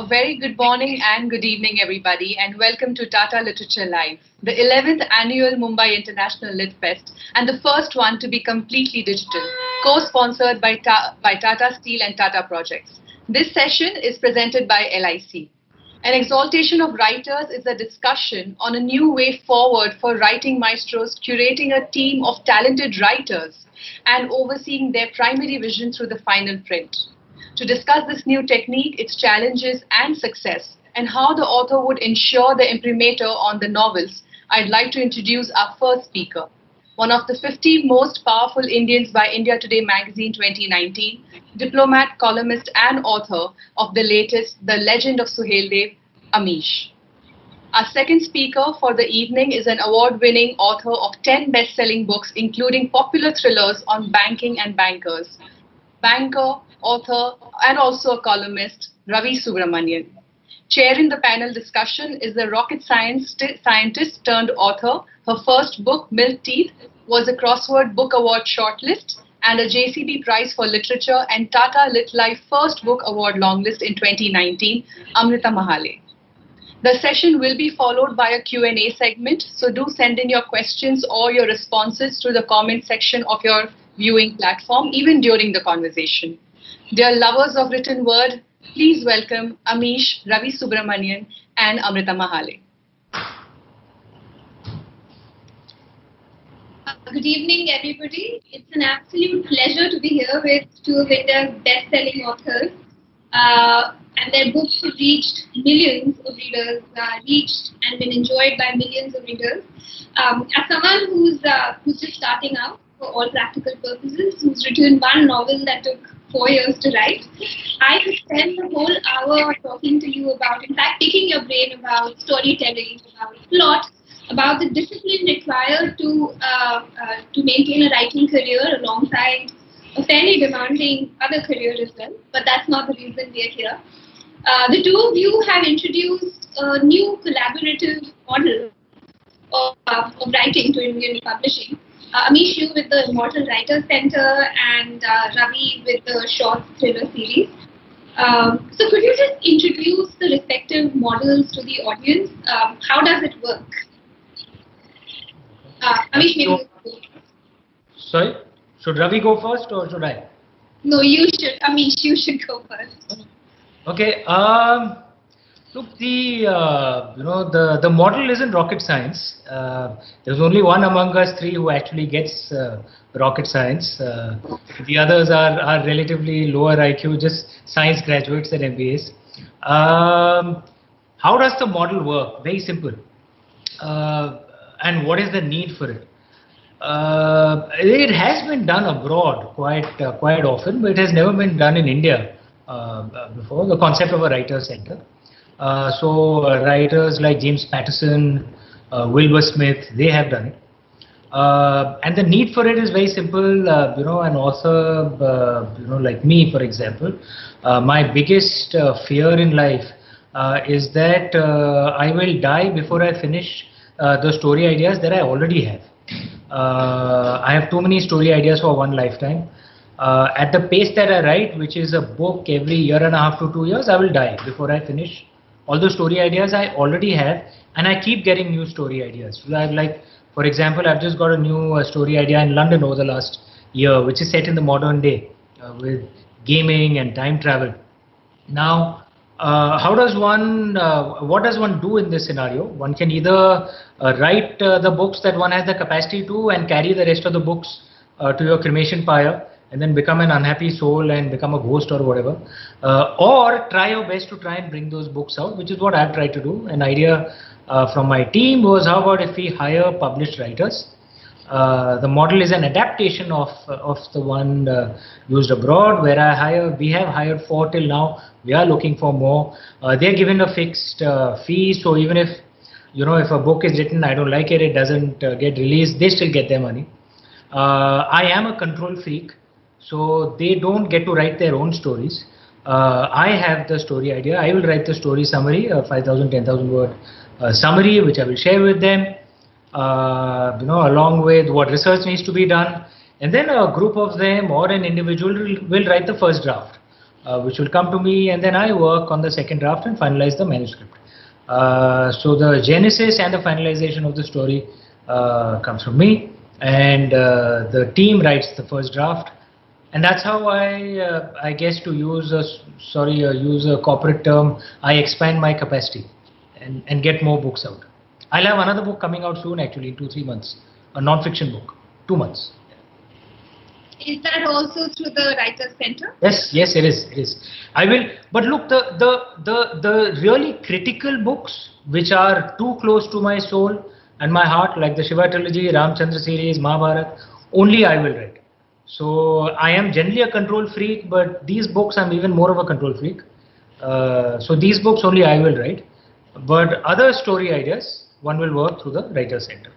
A very good morning and good evening, everybody, and welcome to Tata Literature Live, the 11th annual Mumbai International Litfest, and the first one to be completely digital, co-sponsored by Tata Steel and Tata Projects. This session is presented by LIC. An Exaltation of Writers is a discussion on a new way forward for writing maestros, curating a team of talented writers and overseeing their primary vision through the final print. To discuss this new technique, its challenges and success, and how the author would ensure the imprimatur on the novels, I'd like to introduce our first speaker, one of the 50 most powerful Indians by India Today magazine 2019, diplomat, columnist, and author of the latest The Legend of Suheldev, Amish. Our second speaker for the evening is an award-winning author of 10 best-selling books, including popular thrillers on banking and bankers, banker, author, and also a columnist, Ravi Subramanian. Chairing the panel discussion is the rocket scientist turned author. Her first book, Milk Teeth, was a Crossword Book Award shortlist and a JCB Prize for Literature and Tata Lit Life First Book Award longlist in 2019, Amrita Mahale. The session will be followed by a Q&A segment, so do send in your questions or your responses through the comment section of your viewing platform, even during the conversation. Dear lovers of written word, please welcome Amish, Ravi Subramanian, and Amrita Mahale. Good evening, everybody. It's an absolute pleasure to be here with two of India's best-selling authors. And their books have reached millions of readers, reached and been enjoyed by millions of readers. As someone who's just starting out, for all practical purposes, who's written one novel that took 4 years to write, I could spend the whole hour talking to you about, in fact, picking your brain about storytelling, about plot, about the discipline required to maintain a writing career alongside a fairly demanding other career as well. But that's not the reason we are here. The two of you have introduced a new collaborative model of writing to Indian publishing. Amish, you with the Immortal Writers Center, and Ravi with the short thriller series. So could you just introduce the respective models to the audience? How does it work? Amish, maybe you go. Sorry? Should Ravi go first or should I? No, you should. Amish, you should go first. Okay. Look, the model isn't rocket science. There's only one among us three who actually gets rocket science. The others are relatively lower IQ, just science graduates and MBAs. How does the model work? Very simple. And what is the need for it? It has been done abroad quite often, but it has never been done in India before. The concept of a writer's center. So writers like James Patterson, Wilbur Smith, they have done it. And the need for it is very simple. An author, like me, for example, my biggest fear in life is that I will die before I finish the story ideas that I already have. I have too many story ideas for one lifetime. At the pace that I write, which is a book every 1.5 to 2 years, I will die before I finish all the story ideas I already have, and I keep getting new story ideas. Like, for example, I've just got a new story idea in London over the last year, which is set in the modern day with gaming and time travel. Now, what does one do in this scenario? One can either write the books that one has the capacity to and carry the rest of the books to your cremation pyre and then become an unhappy soul and become a ghost or whatever, or try your best to try and bring those books out, which is what I've tried to do. An idea from my team was, how about if we hire published writers? The model is an adaptation of the one used abroad, where we have hired 4 till now. We are looking for more. They're given a fixed fee, so even if a book is written, I don't like it, it doesn't get released, they still get their money. I am a control freak, so they don't get to write their own stories. I have the story idea. I will write the story summary, a 5,000, 10,000 word summary, which I will share with them, along with what research needs to be done. And then a group of them or an individual will write the first draft. which will come to me, and then I work on the second draft and finalize the manuscript. So the genesis and the finalization of the story comes from me, and the team writes the first draft, and that's how I guess, to use use a corporate term, I expand my capacity and get more books out. I'll have another book coming out soon, actually, in 2-3 months, a non-fiction book, 2 months. Is that also through the Writers Center? Yes, yes, it is. It is. I will. But look, the really critical books which are too close to my soul and my heart, like the Shiva trilogy, Ramchandra series, Mahabharata, only I will write. So I am generally a control freak, but these books I'm even more of a control freak. So these books only I will write. But other story ideas, one will work through the Writers Center.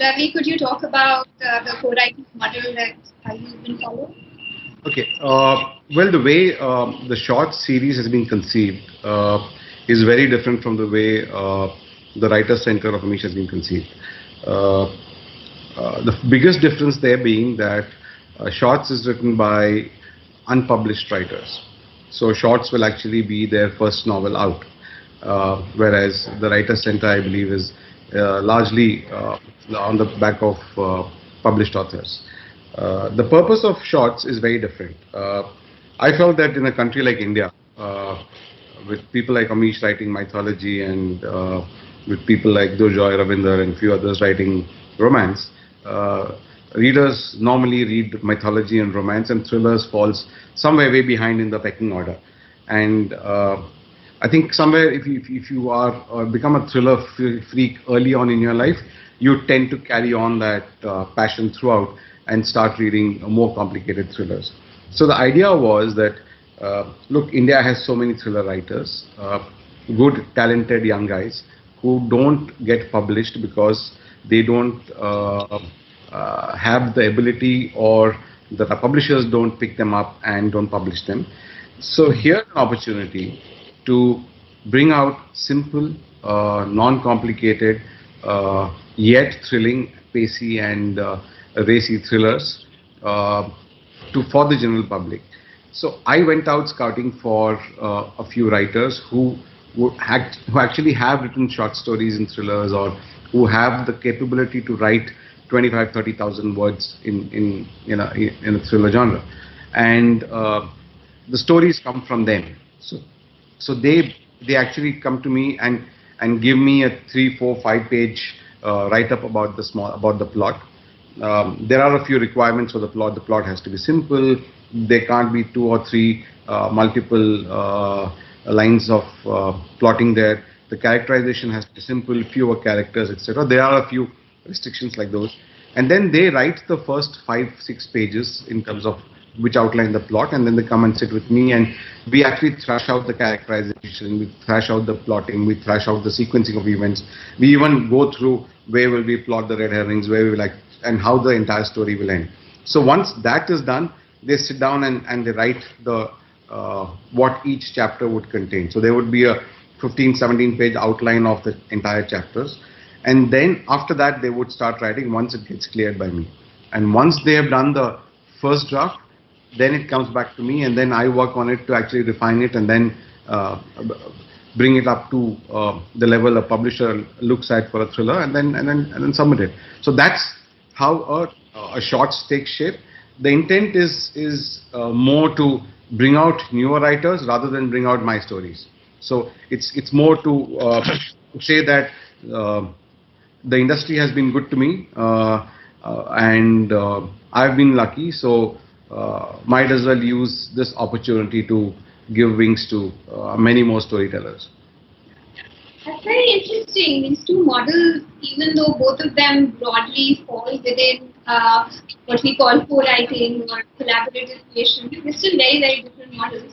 Ravi, could you talk about the co-writing model that you've been following? Okay. Well, the way the short series has been conceived is very different from the way the Writers Center of Amish has been conceived. The biggest difference there being that shorts is written by unpublished writers. So shorts will actually be their first novel out, whereas the Writers Center, I believe, is largely on the back of published authors. The purpose of shorts is very different. I felt that in a country like India, with people like Amish writing mythology and with people like Durjoy Ravinder and few others writing romance, readers normally read mythology and romance, and thrillers falls somewhere way behind in the pecking order. And I think somewhere if you are become a thriller freak early on in your life, you tend to carry on that passion throughout and start reading more complicated thrillers. So the idea was that look, India has so many thriller writers, good talented young guys who don't get published because they don't have the ability, or the publishers don't pick them up and don't publish them. So here's an opportunity to bring out simple, non-complicated, yet thrilling, pacey and racy thrillers for the general public. So I went out scouting for a few writers who actually have written short stories and thrillers, or who have the capability to write 25,000-30,000 words in a thriller genre, and the stories come from them. So they actually come to me and give me a 3, 4, 5 page write-up about the plot. There are a few requirements for the plot. The plot has to be simple. There can't be 2 or 3 multiple lines of plotting there. The characterization has to be simple, fewer characters, etc. There are a few restrictions like those. And then they write the first 5-6 pages in terms of which outline the plot, and then they come and sit with me, and we actually thrash out the characterization, we thrash out the plotting, we thrash out the sequencing of events. We even go through where will we plot the red herrings, where we will and how the entire story will end. So once that is done, they sit down and they write the what each chapter would contain. So there would be a 15-17 page outline of the entire chapters, and then after that they would start writing once it gets cleared by me. And once they have done the first draft, then it comes back to me, and then I work on it to actually refine it, and then bring it up to the level a publisher looks at for a thriller, and then submit it. So that's how a shorts takes shape. The intent is more to bring out newer writers rather than bring out my stories. So it's more to say that the industry has been good to me, and I've been lucky. So might as well use this opportunity to give wings to many more storytellers. That's very interesting. These two models, even though both of them broadly fall within what we call co-writing or collaborative creation, they're still very, very different models.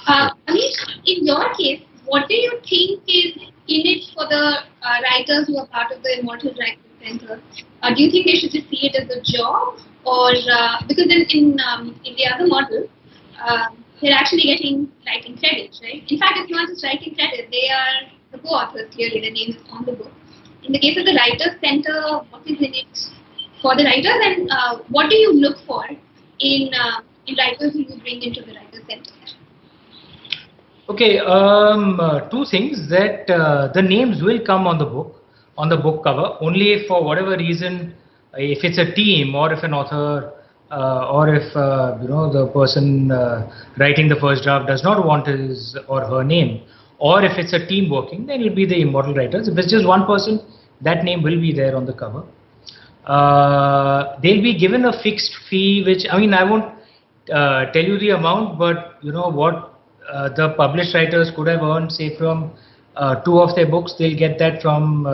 Amish, in your case, what do you think is in it for the writers who are part of the Immortal Writers Center? Do you think they should just see it as a job, or because in the other model, they're actually getting writing credits, right? In fact, it's not just writing credit; they are the co-authors. Clearly, their name is on the book. In the case of the Writers Center, what is in it for the writers, and what do you look for in writers who you bring into the Writers Center? Okay, two things that the names will come on the book cover, only if for whatever reason, if it's a team or if an author or if the person writing the first draft does not want his or her name, or if it's a team working, then it will be the immortal writers. If it's just one person, that name will be there on the cover. They'll be given a fixed fee, which I mean I won't tell you the amount, but you know what the published writers could have earned, say from two of their books, they'll get that from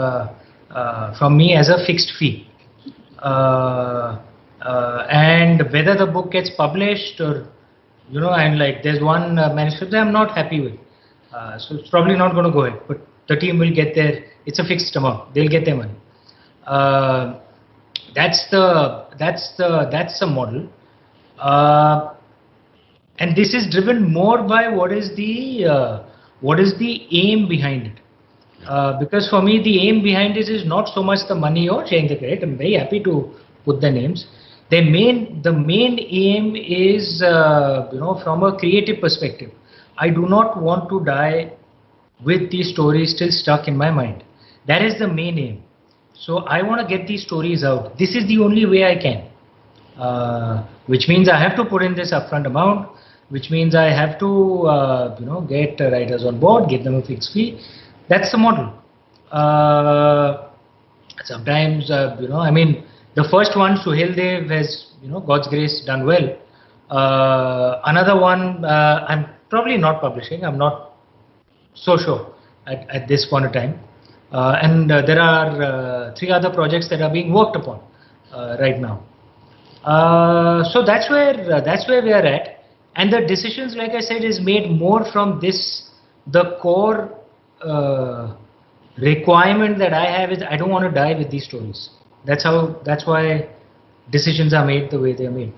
me as a fixed fee. And whether the book gets published or and like there's one manuscript that I'm not happy with, so it's probably not going to go ahead. But the team will get their. It's a fixed amount. They'll get their money. That's the model. And this is driven more by what is the aim behind it. Because for me, the aim behind it is not so much the money or sharing the credit. I'm very happy to put the names. The main aim is, from a creative perspective. I do not want to die with these stories still stuck in my mind. That is the main aim. So I want to get these stories out. This is the only way I can. Which means I have to put in this upfront amount, which means I have to, get writers on board, give them a fixed fee. That's the model. Sometimes, I mean, the first one, Suhail Dev, has, God's grace, done well. Another one, I'm probably not publishing. I'm not so sure at this point of time. And there are 3 other projects that are being worked upon right now. So that's where we are at, and the decisions, like I said, is made more from this. The core requirement that I have is I don't want to die with these stories. That's why decisions are made the way they are made.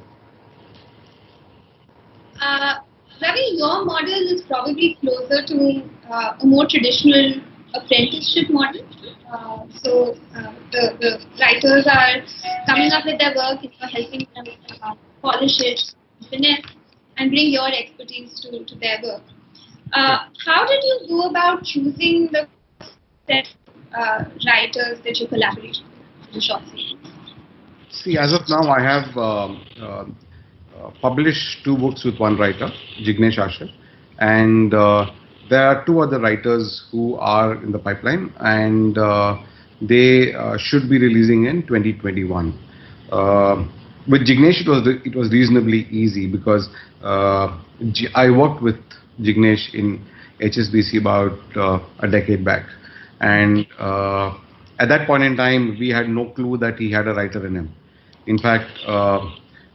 Ravi, your model is probably closer to a more traditional apprenticeship model. So the writers are coming up with their work, helping them polish it, finesse, and bring your expertise to their work. How did you go about choosing the set writers that you collaborate with in the short series? See, as of now, I have published 2 books with one writer, Jignesh Asher, and there are 2 other writers who are in the pipeline, and they should be releasing in 2021. With Jignesh, it was reasonably easy because I worked with Jignesh in HSBC about a decade back, and at that point in time, we had no clue that he had a writer in him. In fact,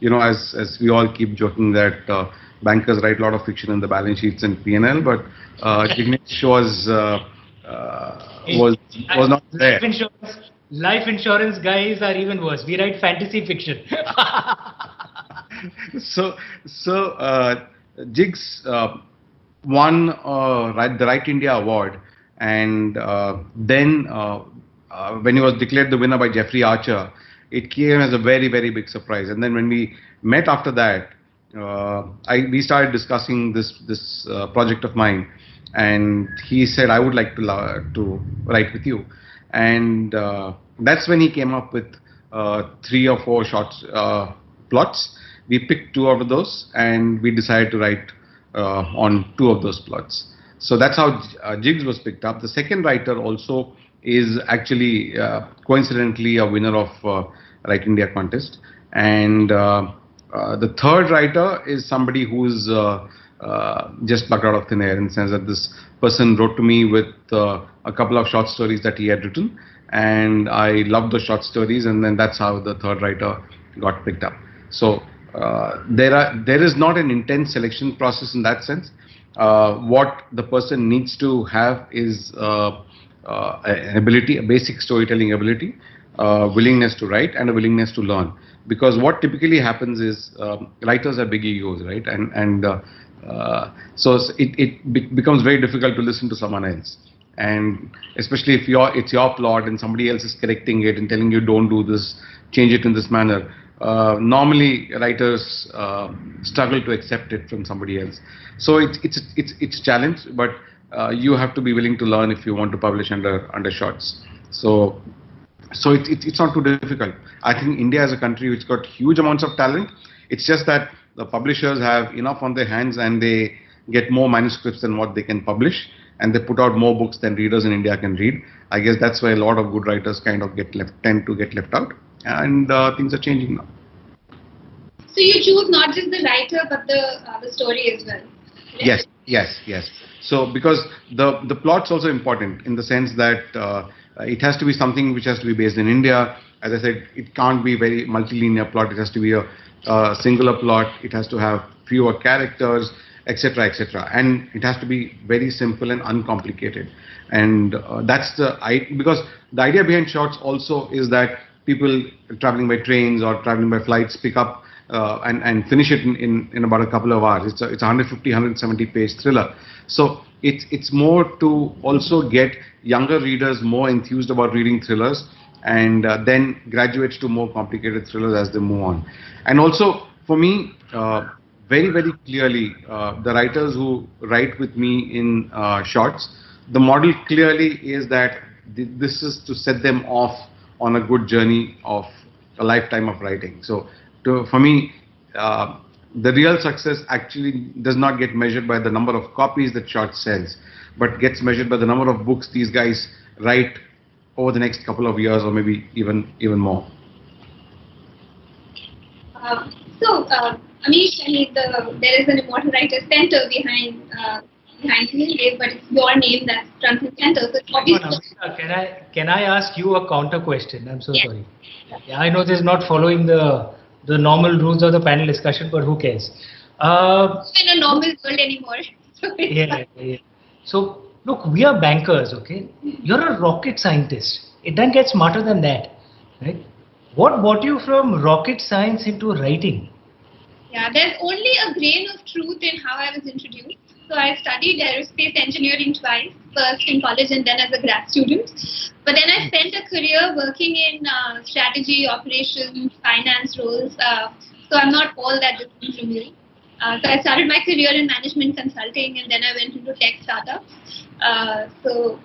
as we all keep joking that bankers write a lot of fiction in the balance sheets and P&L, but Jignesh was not there. Life insurance guys are even worse. We write fantasy fiction. So Jigs won the Right India Award, and then when he was declared the winner by Jeffrey Archer, it came as a very, very big surprise. And then when we met after that, we started discussing this project of mine, and he said, I would like to write with you. And that's when he came up with 3 or 4 short plots. We picked 2 out of those, and we decided to write on 2 of those plots. So that's how Jigs was picked up. The second writer also is actually coincidentally a winner of Right India contest, and the third writer is somebody who's just plucked out of thin air, in the sense that this person wrote to me with a couple of short stories that he had written, and I loved the short stories, and then that's how the third writer got picked up. So there is not an intense selection process in that sense. What the person needs to have is an ability, a basic storytelling ability, willingness to write, and a willingness to learn. Because what typically happens is writers are big egos, right? And so it becomes very difficult to listen to someone else. And especially if it's your plot and somebody else is correcting it and telling you don't do this, change it in this manner, normally writers struggle to accept it from somebody else. So it's a challenge, but you have to be willing to learn if you want to publish under shorts. So it's not too difficult. I think India is a country which got huge amounts of talent. It's just that the publishers have enough on their hands and they get more manuscripts than what they can publish, and they put out more books than readers in India can read. I guess that's why a lot of good writers kind of tend to get left out, and things are changing now. So you choose not just the writer but the story as well. Right? Yes. So because the plot's also important in the sense that it has to be something which has to be based in India. As I said, it can't be very multilinear plot. It has to be a singular plot. It has to have fewer characters, etc., and it has to be very simple and uncomplicated. And that's because the idea behind shorts also is that people traveling by trains or traveling by flights pick up and finish it in about a couple of hours. It's a 150, 170 page thriller. So it's more to also get younger readers more enthused about reading thrillers, and then graduates to more complicated thrillers as they move on. And also for me, very, very clearly, the writers who write with me in shorts, the model clearly is that this is to set them off on a good journey of a lifetime of writing. So for me, the real success actually does not get measured by the number of copies that short sells, but gets measured by the number of books these guys write over the next couple of years, or maybe even more. Amish, I mean, there is an Immortal Writers Center behind you, but it's your name that's front and center. So it's obviously. Can I ask you a counter question? I'm so sorry. Yeah, I know this is not following the normal rules of the panel discussion, but who cares? It's in a normal world anymore. So yeah. So look, we are bankers, okay? You're a rocket scientist. It doesn't get smarter than that, right? What brought you from rocket science into writing? Yeah, there's only a grain of truth in how I was introduced. So I studied aerospace engineering twice, first in college and then as a grad student. But then I spent a career working in strategy, operations, finance roles. So I'm not all that different from you. So I started my career in management consulting, and then I went into tech startups. So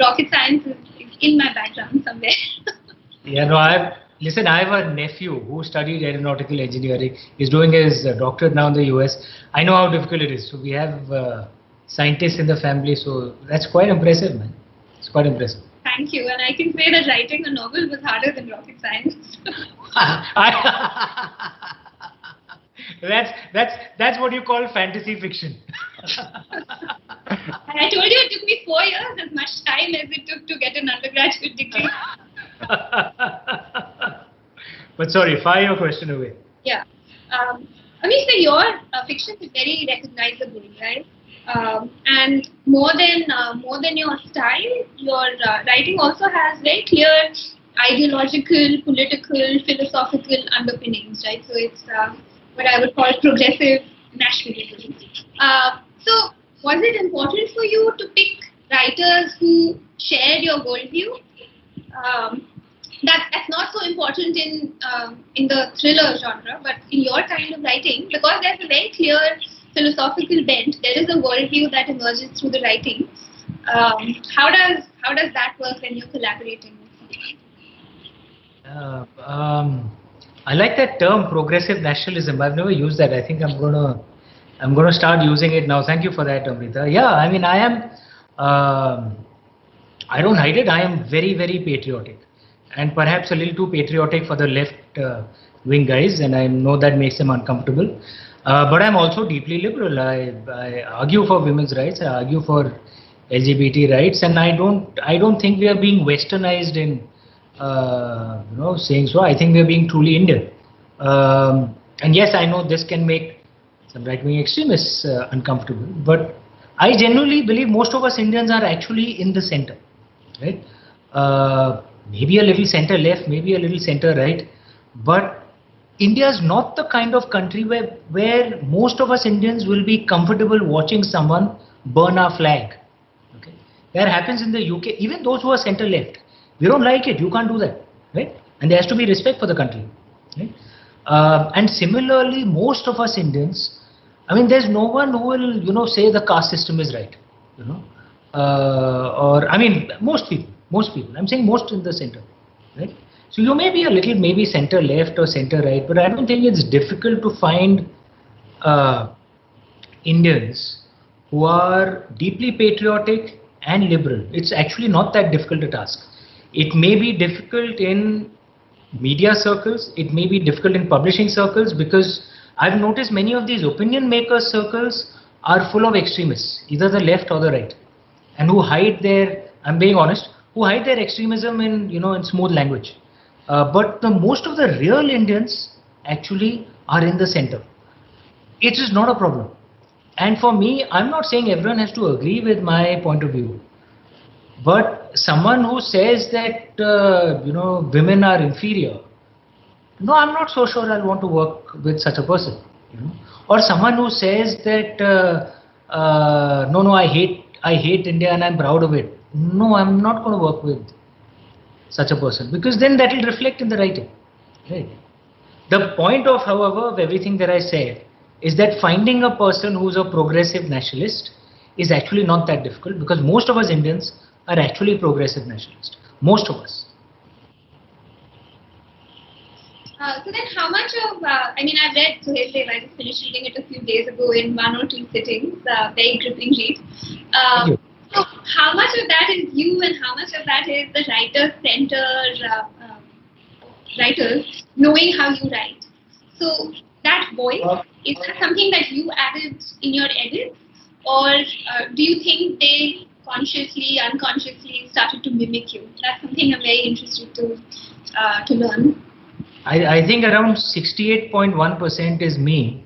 rocket science is in my background somewhere. Yeah, no, I have a nephew who studied aeronautical engineering. He's doing his doctorate now in the US. I know how difficult it is. So we have scientists in the family. So that's quite impressive, man. It's quite impressive. Thank you. And I can say that writing a novel was harder than rocket science. That's what you call fantasy fiction. And I told you it took me 4 years, as much time as it took to get an undergraduate degree. But sorry, fire your question away. Yeah. Amish, so your fiction is very recognizable, right? And more than your style, your writing also has very clear ideological, political, philosophical underpinnings, right? So it's what I would call progressive nationalism. So was it important for you to pick writers who shared your worldview? That's not so important in the thriller genre, but in your kind of writing, because there's a very clear philosophical bent. There is a worldview that emerges through the writing. How does that work when you're collaborating with someone? I like that term, progressive nationalism. I've never used that. I think I'm gonna start using it now. Thank you for that, Amrita. Yeah, I mean, I am. I don't hide it. I am very, very patriotic, and perhaps a little too patriotic for the left wing guys, and I know that makes them uncomfortable. But I'm also deeply liberal. I argue for women's rights. I argue for LGBT rights, and I don't think we are being westernized in saying so. I think we are being truly Indian. And yes, I know this can make some right-wing extremists uncomfortable, but I genuinely believe most of us Indians are actually in the center, right? Maybe a little center left, maybe a little center right, but India is not the kind of country where most of us Indians will be comfortable watching someone burn our flag. Okay, that happens in the UK. Even those who are center left, we don't like it. You can't do that, right? And there has to be respect for the country, right? And similarly, most of us Indians, I mean, there's no one who will, say the caste system is right, you know, or I mean, most people. I'm saying most in the center, right? So you may be a little maybe center left or center right, but I don't think it's difficult to find uh, Indians who are deeply patriotic and liberal. It's actually not that difficult a task. It may be difficult in media circles, it may be difficult in publishing circles, because I've noticed many of these opinion maker circles are full of extremists, either the left or the right, and who hide their, I'm being honest, who hide their extremism in, in smooth language. But the most of the real Indians actually are in the center. It is not a problem. And for me, I'm not saying everyone has to agree with my point of view. But someone who says that, women are inferior, no, I'm not so sure I'll want to work with such a person. Or someone who says that, no, I hate India and I'm proud of it. No, I'm not going to work with such a person, because then that will reflect in the writing. Right? The point of, however, of everything that I said is that finding a person who's a progressive nationalist is actually not that difficult, because most of us Indians are actually progressive nationalists. Most of us. So then how much of, I've read Suhail Dev, I just finished reading it a few days ago in 1 or 2 sittings, very gripping read. So how much of that is you and how much of that is the writers knowing how you write? So that voice, is that something that you added in your edits, or do you think they consciously, unconsciously started to mimic you? That's something I'm very interested to learn. I think around 68.1% is me,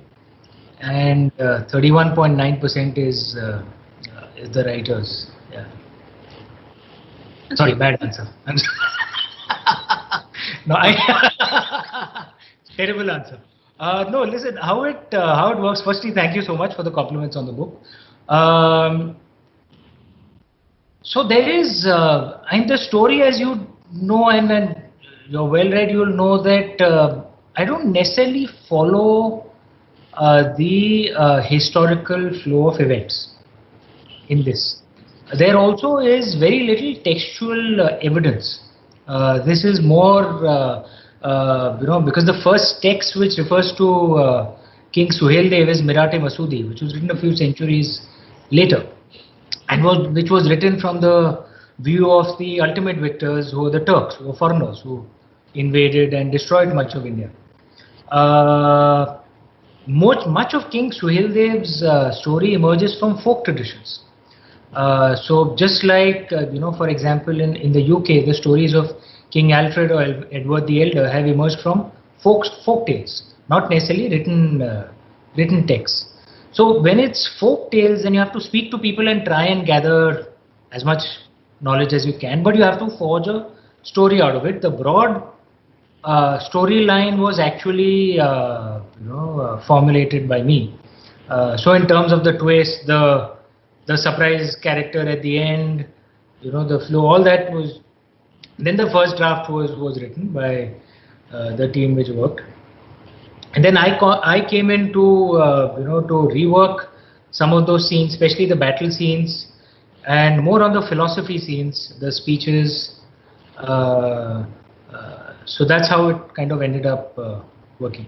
and 31.9% is the writers. Yeah. Sorry, bad answer. No, terrible answer. No, listen. How it works. Firstly, thank you so much for the compliments on the book. So there is, and the story, as you know, and you're well read, you'll know that I don't necessarily follow the historical flow of events in this. There also is very little textual evidence. This is more, because the first text which refers to King Suhail Dev is Mirate Masudi, which was written a few centuries later, and which was written from the view of the ultimate victors, who were the Turks, who were foreigners, who invaded and destroyed much of India. Much of King Suhail Dev's story emerges from folk traditions. So just like, for example, in the UK, the stories of King Alfred or Edward the Elder have emerged from folk tales, not necessarily written texts. So when it's folk tales, then you have to speak to people and try and gather as much knowledge as you can, but you have to forge a story out of it. The broad storyline was actually, formulated by me. So in terms of the twist, the surprise character at the end, the flow, all that was. Then the first draft was written by the team which worked, and then I came in to rework some of those scenes, especially the battle scenes, and more on the philosophy scenes, the speeches. So that's how it kind of ended up working.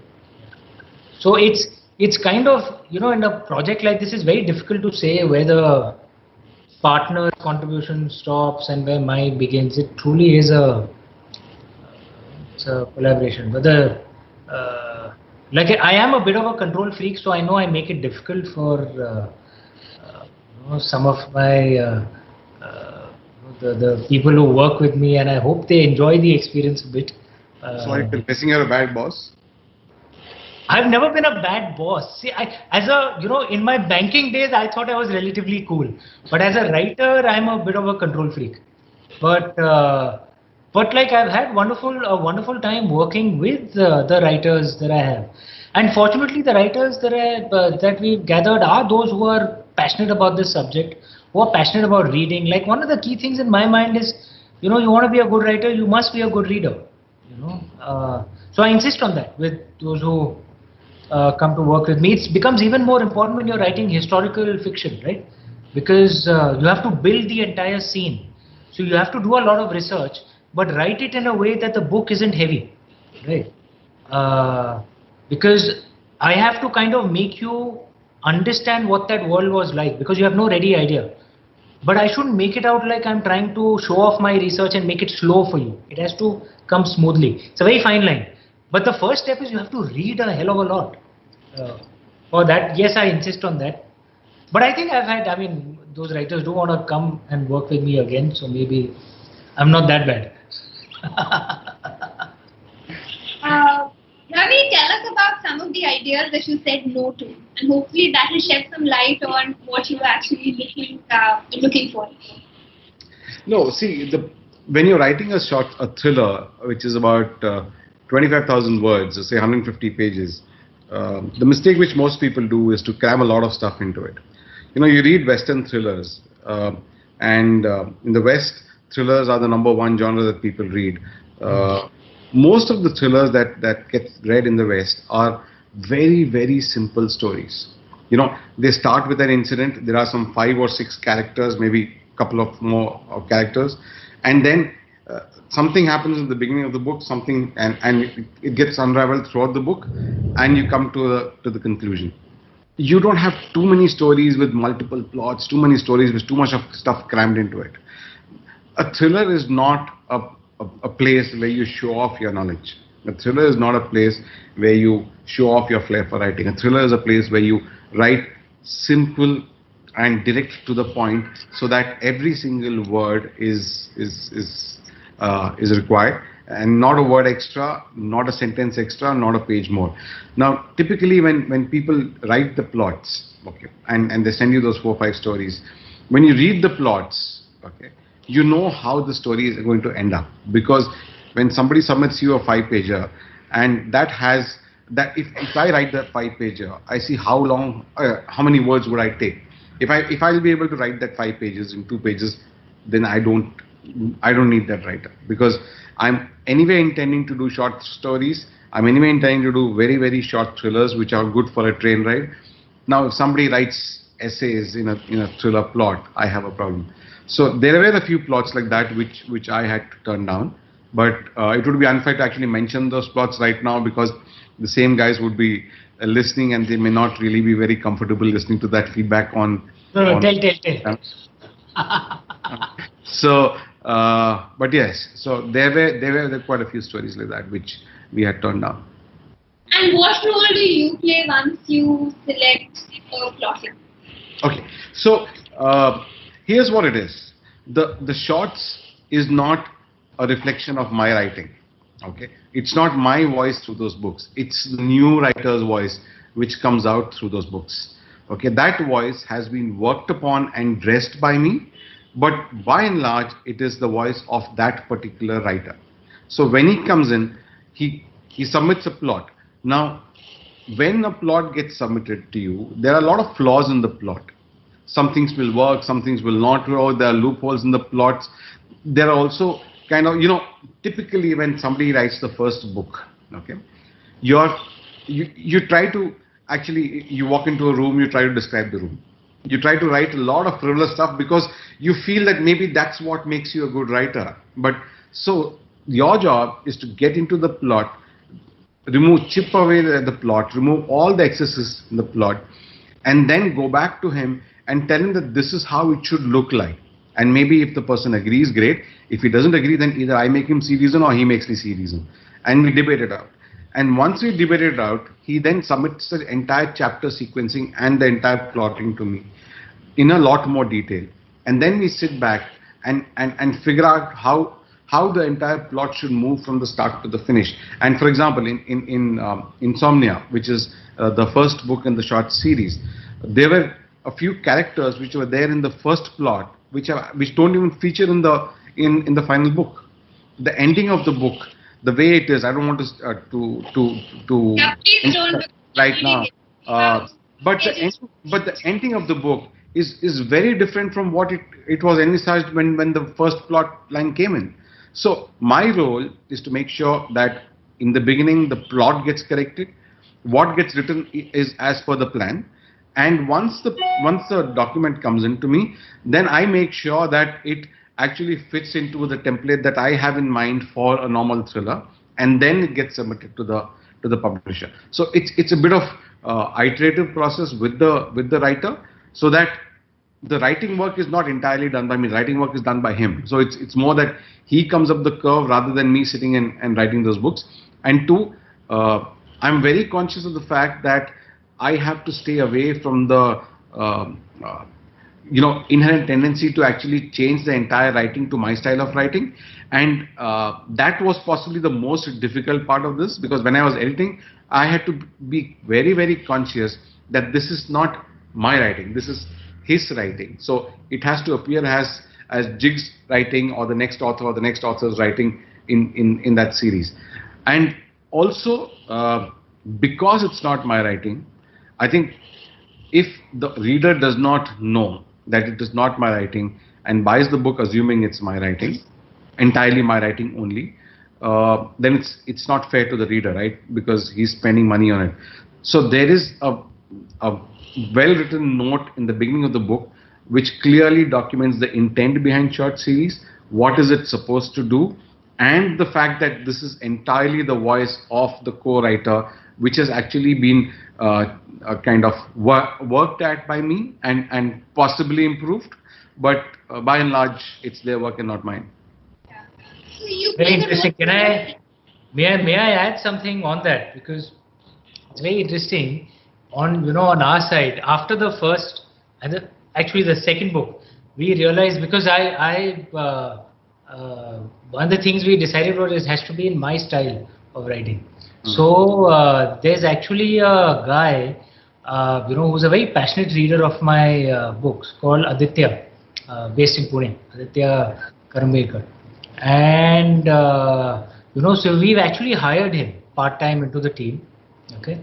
So it's kind of, in a project like this, it's very difficult to say where the partner's contribution stops and where mine begins. It truly is it's a collaboration. But I am a bit of a control freak, so I know I make it difficult for some of my the people who work with me, and I hope they enjoy the experience a bit. Sorry, you're guessing you're a bad boss? I've never been a bad boss. See, in my banking days, I thought I was relatively cool. But as a writer, I'm a bit of a control freak. But I've had a wonderful time working with the writers that I have. And fortunately, the writers that we've gathered are those who are passionate about this subject, who are passionate about reading. Like, one of the key things in my mind is, you want to be a good writer, you must be a good reader. So I insist on that with those who come to work with me. It becomes even more important when you're writing historical fiction, right? Because you have to build the entire scene. So you have to do a lot of research, but write it in a way that the book isn't heavy, right? Because I have to kind of make you understand what that world was like, because you have no ready idea. But I shouldn't make it out like I'm trying to show off my research and make it slow for you. It has to come smoothly. It's a very fine line. But the first step is you have to read a hell of a lot. For that, yes, I insist on that. But I think I mean, those writers do want to come and work with me again. So maybe I'm not that bad. Ravi, tell us about some of the ideas that you said no to, and hopefully that will shed some light on what you were actually looking for. No, see, when you're writing a thriller, which is about 25,000 words, or say 150 pages, the mistake which most people do is to cram a lot of stuff into it. You know, you read Western thrillers, and in the West, thrillers are the #1 genre that people read. Most of the thrillers that get read in the West are very, very simple stories. You know, they start with an incident. There are some 5 or 6 characters, maybe a couple of more characters, and then something happens in the beginning of the book, and it gets unraveled throughout the book, and you come to the conclusion. You don't have too many stories with multiple plots, too many stories with too much of stuff crammed into it. A thriller is not a place where you show off your knowledge. A thriller is not a place where you show off your flair for writing. A thriller is a place where you write simple and direct to the point, so that every single word is required, and not a word extra, not a sentence extra, not a page more. Now, typically when people write the plots, okay, and they send you those 4 or 5 stories, when you read the plots, okay, you know how the story is going to end up, because when somebody submits you a 5-pager, and if I write that 5-pager, I see how many words would I take. If I'll be able to write that 5 pages in 2 pages, then I don't need that writer, because I'm anyway intending to do short stories. I'm anyway intending to do very, very short thrillers, which are good for a train ride. Now, if somebody writes essays in a thriller plot, I have a problem. So there were a few plots like that which I had to turn down, but it would be unfair to actually mention those plots right now, because the same guys would be listening, and they may not really be very comfortable listening to that feedback on. No, tell. So, but yes, so there were quite a few stories like that which we had turned down. And what role do you play once you select a plotting? Okay, so here's what it is. The shorts is not a reflection of my writing. Okay, it's not my voice through those books. It's the new writer's voice which comes out through those books. Okay, that voice has been worked upon and dressed by me, but by and large, it is the voice of that particular writer. So when he comes in, he submits a plot. Now, when a plot gets submitted to you, there are a lot of flaws in the plot. Some things will work, some things will not work. There are loopholes in the plots. There are also kind of, typically when somebody writes the first book, okay, you try to actually, you walk into a room, you try to describe the room. You try to write a lot of frivolous stuff because you feel that maybe that's what makes you a good writer. But so your job is to get into the plot, chip away the plot, remove all the excesses in the plot, and then go back to him and tell him that this is how it should look like. And maybe if the person agrees, great. If he doesn't agree, then either I make him see reason or he makes me see reason. And we debate it out. And once we debate it out, he then submits the entire chapter sequencing and the entire plotting to me in a lot more detail. And then we sit back and figure out how the entire plot should move from the start to the finish. And for example, in Insomnia, which is the first book in the short series, there were a few characters which were there in the first plot, which don't even feature in the final book. The ending of the book, the way it is, I don't want to Yeah, please don't. right now. But the ending of the book is very different from what it was envisaged when the first plot line came in. So my role is to make sure that in the beginning the plot gets corrected, what gets written is as per the plan, and once the document comes into me, then I make sure that it actually fits into the template that I have in mind for a normal thriller, and then it gets submitted to the publisher. So it's a bit of iterative process with the writer, so that the writing work is not entirely done by me. Writing work is done by him. So it's more that he comes up the curve rather than me sitting and writing those books. And two, I'm very conscious of the fact that I have to stay away from the inherent tendency to actually change the entire writing to my style of writing. And that was possibly the most difficult part of this, because when I was editing, I had to be very, very conscious that this is not my writing, this is his writing. So it has to appear as Jig's writing or the next author or the next author's writing in that series. And also, because it's not my writing, I think if the reader does not know that it is not my writing and buys the book assuming it's my writing, entirely my writing only, then it's not fair to the reader, right? Because he's spending money on it. So there is a well-written note in the beginning of the book which clearly documents the intent behind short series, what is it supposed to do, and the fact that this is entirely the voice of the co-writer, which has actually been kind of worked at by me and possibly improved, but by and large it's their work and not mine. Yeah. So you Very interesting. May I add something on that, because it's very interesting. On our side, after the first and actually the second book, we realized, because one of the things we decided was it has to be in my style of writing. So there's actually a guy who's a very passionate reader of my books, called Aditya, based in Pune, Aditya Karambekar. And so we've actually hired him part-time into the team. Okay,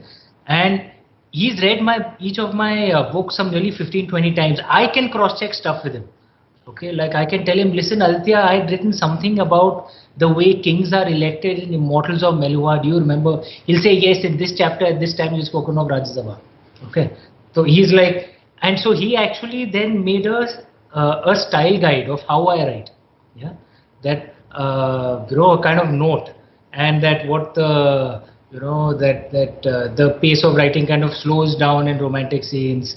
and he's read each of my books some nearly 15-20 times. I can cross-check stuff with him. Okay, like I can tell him, listen, Aditya, I had written something about the way kings are elected in Immortals of Meluha. Do you remember? He'll say, yes, in this chapter, at this time, you've spoken of Rajya Sabha. Okay, so he's like, and so he actually then made a style guide of how I write. Yeah, that a kind of note, and that what the the pace of writing kind of slows down in romantic scenes.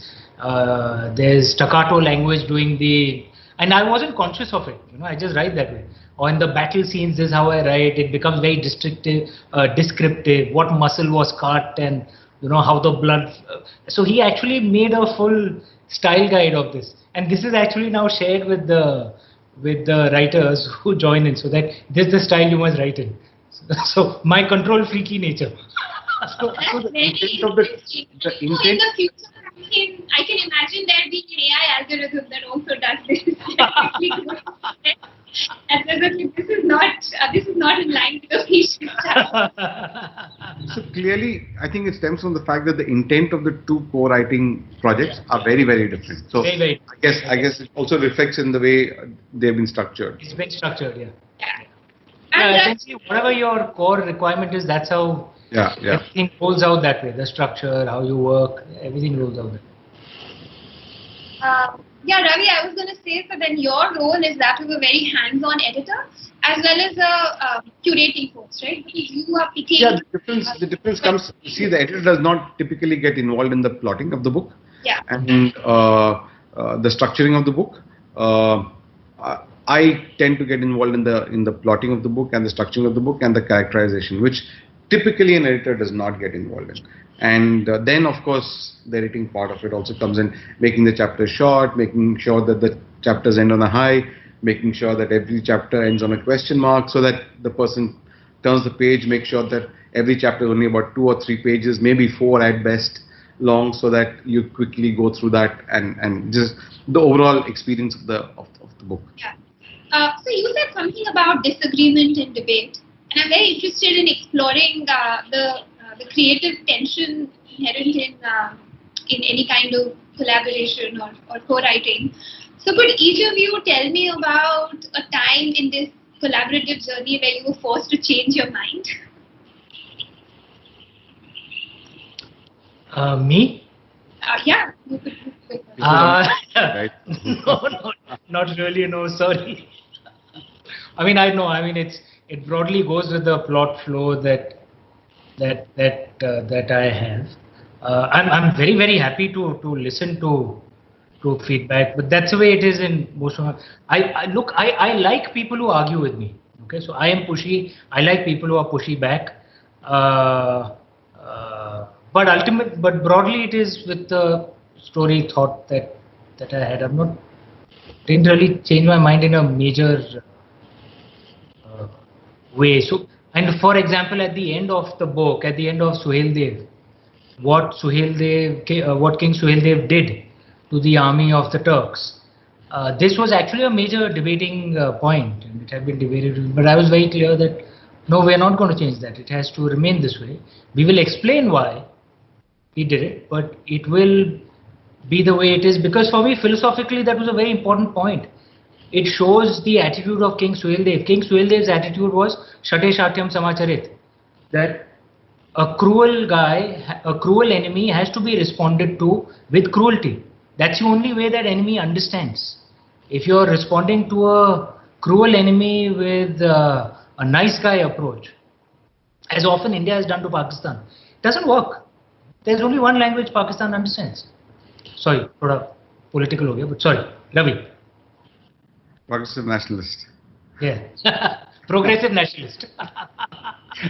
There's staccato language doing the, and I wasn't conscious of it. I just write that way. Or in the battle scenes, this is how I write. It becomes very descriptive. What muscle was cut, and how the blood. So he actually made a full style guide of this, and this is actually now shared with the writers who join in, so that this is the style you must write in. So my control freaky nature. So that's very interesting. So in the future, I can imagine there being an AI algorithm that also does this. And this is not in line with the patient style. So clearly, I think it stems from the fact that the intent of the two co-writing projects are very, very different. So very. I guess it also reflects in the way they've been structured. It's been structured, yeah. And essentially, whatever your core requirement is, that's how everything rolls out that way. The structure, how you work, everything rolls out that way. Ravi, I was going to say, so then your role is that of a very hands-on editor as well as a curating force, right? Because you are picking. Yeah, the difference comes. See, the editor does not typically get involved in the plotting of the book. Yeah. And the structuring of the book. I tend to get involved in the plotting of the book and the structuring of the book and the characterization, which typically an editor does not get involved in. And then, of course, the editing part of it also comes in, making the chapter short, making sure that the chapters end on a high, making sure that every chapter ends on a question mark, so that the person turns the page, make sure that every chapter is only about 2 or 3 pages, maybe 4 at best long, so that you quickly go through that and just the overall experience of the book. Yeah. So you said something about disagreement and debate, and I'm very interested in exploring the creative tension inherent in any kind of collaboration or co-writing. So could each of you tell me about a time in this collaborative journey where you were forced to change your mind? Me? Yeah, you could go first. Right. No, not really. No, sorry. I mean, I know. I mean, it broadly goes with the plot flow that I have. I'm very happy to listen to feedback, but that's the way it is in most of. I like people who argue with me. Okay, so I am pushy. I like people who are pushy back. Uh, but broadly, it is with the story thought that I had. I'm not didn't really change my mind in a major uh, way. So, and for example, at the end of the book, at the end of Suhail Dev, what King Suhail Dev did to the army of the Turks. This was actually a major debating point, and it had been debated. But I was very clear that no, we are not going to change that. It has to remain this way. We will explain why he did it, but it will be the way it is because for me, philosophically, that was a very important point. It shows the attitude of King Suhaildev. King Suhaildev's attitude was Shate Shatyam Samacharit, that a cruel guy, a cruel enemy has to be responded to with cruelty. That's the only way that enemy understands. If you're responding to a cruel enemy with a nice guy approach, as often India has done to Pakistan, it doesn't work. There's only one language Pakistan understands. Sorry, थोड़ा political हो गया, but sorry, Ravi. Progressive nationalist. Yeah, progressive nationalist.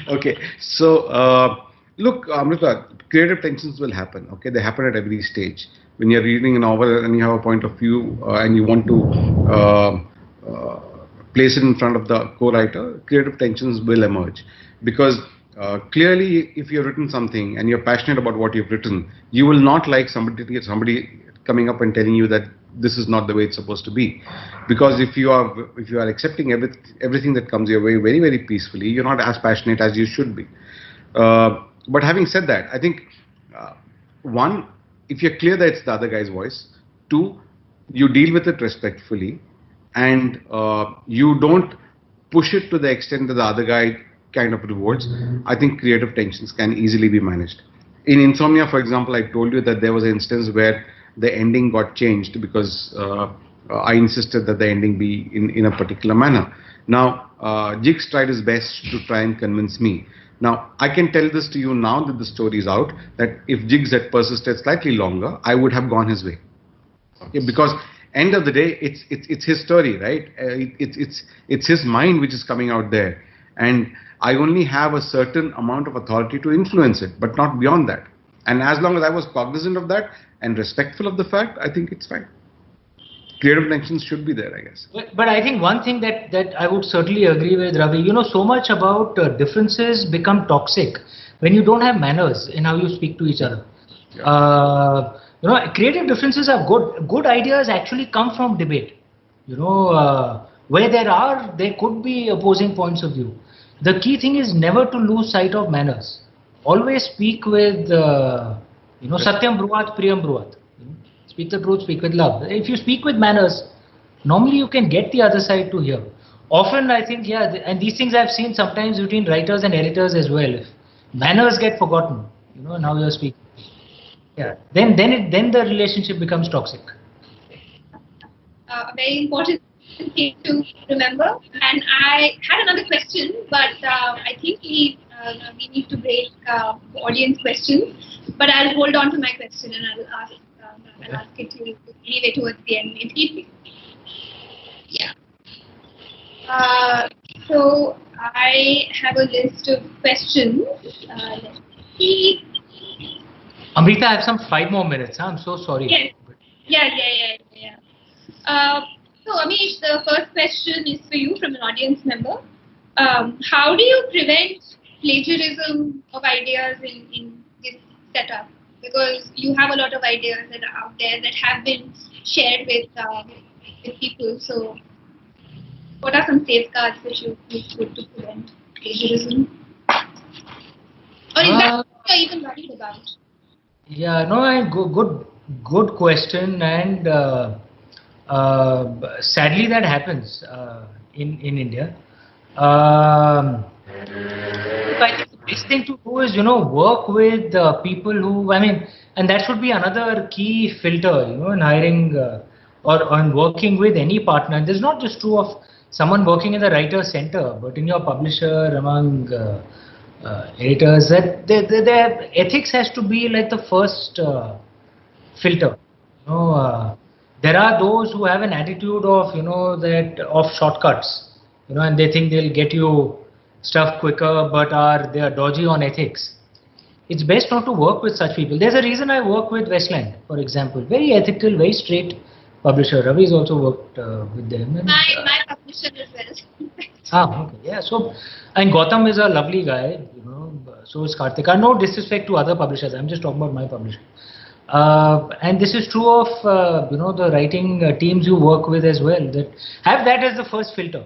Okay, so look, Amrita, creative tensions will happen. Okay, they happen at every stage. When you're reading a novel and you have a point of view and you want to place it in front of the co-writer, creative tensions will emerge because clearly, if you've written something and you're passionate about what you've written, you will not like somebody coming up and telling you that this is not the way it's supposed to be, because if you are accepting everything that comes your way very peacefully, you're not as passionate as you should be. But having said that, I think one, if you're clear that it's the other guy's voice, two, you deal with it respectfully, and you don't push it to the extent that the other guy kind of revolts. I think creative tensions can easily be managed. In Insomnia, for example, I told you that there was an instance where the ending got changed because I insisted that the ending be in a particular manner. Now, Jigs tried his best to try and convince me. Now, I can tell this to you now that the story is out, that if Jigs had persisted slightly longer, I would have gone his way. Okay, because end of the day, it's his story, right? It's his mind which is coming out there, and I only have a certain amount of authority to influence it, but not beyond that. And as long as I was cognizant of that and respectful of the fact, I think it's fine. Creative tensions should be there, I guess. But I think one thing that I would certainly agree with Ravi, you know, so much about differences become toxic when you don't have manners in how you speak to each other. Yeah. You know, creative differences are good. Good ideas actually come from debate. You know, where there could be opposing points of view. The key thing is never to lose sight of manners. Always speak with, you know, Satyam Bruvat, Priyam Bruvat. Speak the truth, speak with love. If you speak with manners, normally you can get the other side to hear. Often I think, yeah, and these things I've seen sometimes between writers and editors as well. If manners get forgotten, you know, and how you're speaking, yeah, then the relationship becomes toxic. A very important thing to remember. And I had another question, but I think we need to break audience questions. But I'll hold on to my question and I'll ask it to you anyway towards the end, maybe. Yeah. So I have a list of questions. Let's see. Amrita, I have some 5 more minutes. Huh? I'm so sorry. Yes. Yeah. So Amish, the first question is for you from an audience member. How do you prevent plagiarism of ideas in this setup? Because you have a lot of ideas that are out there that have been shared with people. So, what are some safeguards that you put to prevent plagiarism? Or is that what you're even worried about? Yeah, no, good question, and sadly that happens in India. I think best thing to do is, work with people who, and that should be another key filter, in hiring or on working with any partner. And this is not just true of someone working in the writer center, but in your publisher, among editors, that their ethics has to be like the first filter. There are those who have an attitude of, of shortcuts, and they think they'll get you stuff quicker, but they are dodgy on ethics. It's best not to work with such people. There's a reason I work with Westland, for example. Very ethical, very straight publisher. Ravi's also worked with them. And, my publisher as well. Okay, yeah. So, and Gautam is a lovely guy, so is Karthika. No disrespect to other publishers. I'm just talking about my publisher. And this is true of, the writing teams you work with as well. That have that as the first filter.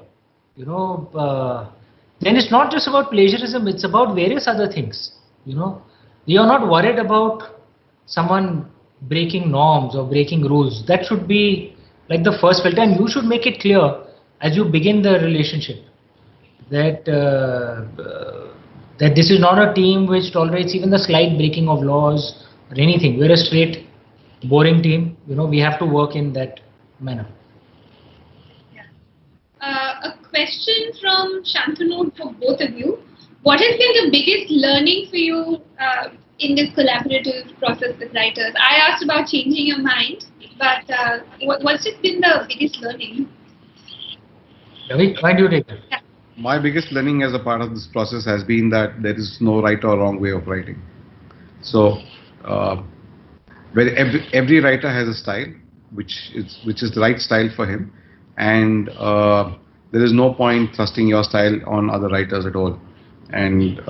Then it's not just about plagiarism, it's about various other things. You're not worried about someone breaking norms or breaking rules. That should be like the first filter, and you should make it clear as you begin the relationship that that this is not a team which tolerates even the slight breaking of laws or anything. We're a straight, boring team. We have to work in that manner. A question from Shantanu for both of you. What has been the biggest learning for you in this collaborative process with writers? I asked about changing your mind, but what's just been the biggest learning? Ravi, why do you take that? Yeah. My biggest learning as a part of this process has been that there is no right or wrong way of writing. So, where every writer has a style, which is the right style for him, and there is no point trusting your style on other writers at all. And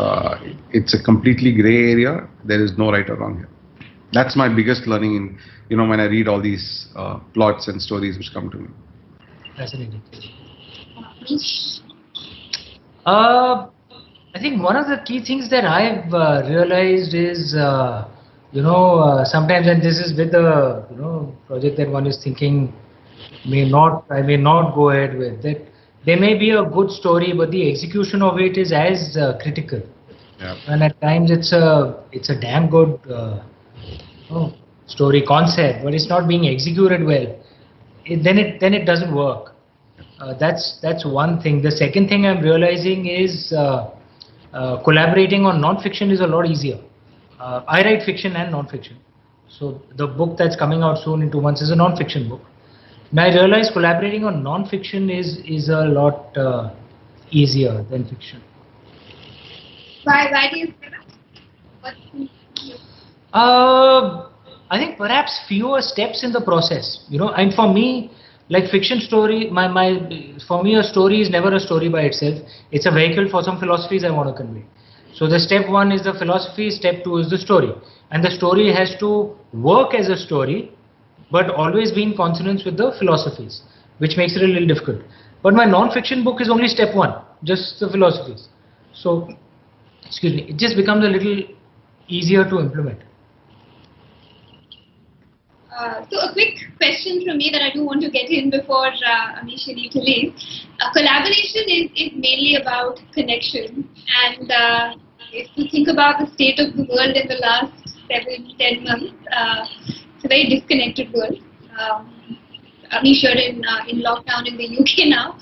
it's a completely gray area. There is no right or wrong here. That's my biggest learning in when I read all these plots and stories which come to me. Fascinating. I think one of the key things that I've realized is, sometimes, and this is with the project that one is thinking I may not go ahead with, that there may be a good story, but the execution of it is as critical. Yeah. And at times it's a damn good story concept, but it's not being executed well. Then it doesn't work. That's one thing. The second thing I'm realizing is collaborating on non-fiction is a lot easier. I write fiction and non-fiction. So the book that's coming out soon in 2 months is a non-fiction book. And I realize collaborating on non-fiction is a lot easier than fiction. Why do you say that? I think perhaps fewer steps in the process. And for me, like fiction story, for me a story is never a story by itself. It's a vehicle for some philosophies I want to convey. So the step one is the philosophy, step two is the story. And the story has to work as a story, but always be in consonance with the philosophies, which makes it a little difficult. But my non-fiction book is only step one, just the philosophies. So, it just becomes a little easier to implement. So a quick question from me that I do want to get in before Amish and you to leave. Collaboration is mainly about connection, and if you think about the state of the world in the last 7-10 months, it's a very disconnected world. Amish, you're in lockdown in the UK now.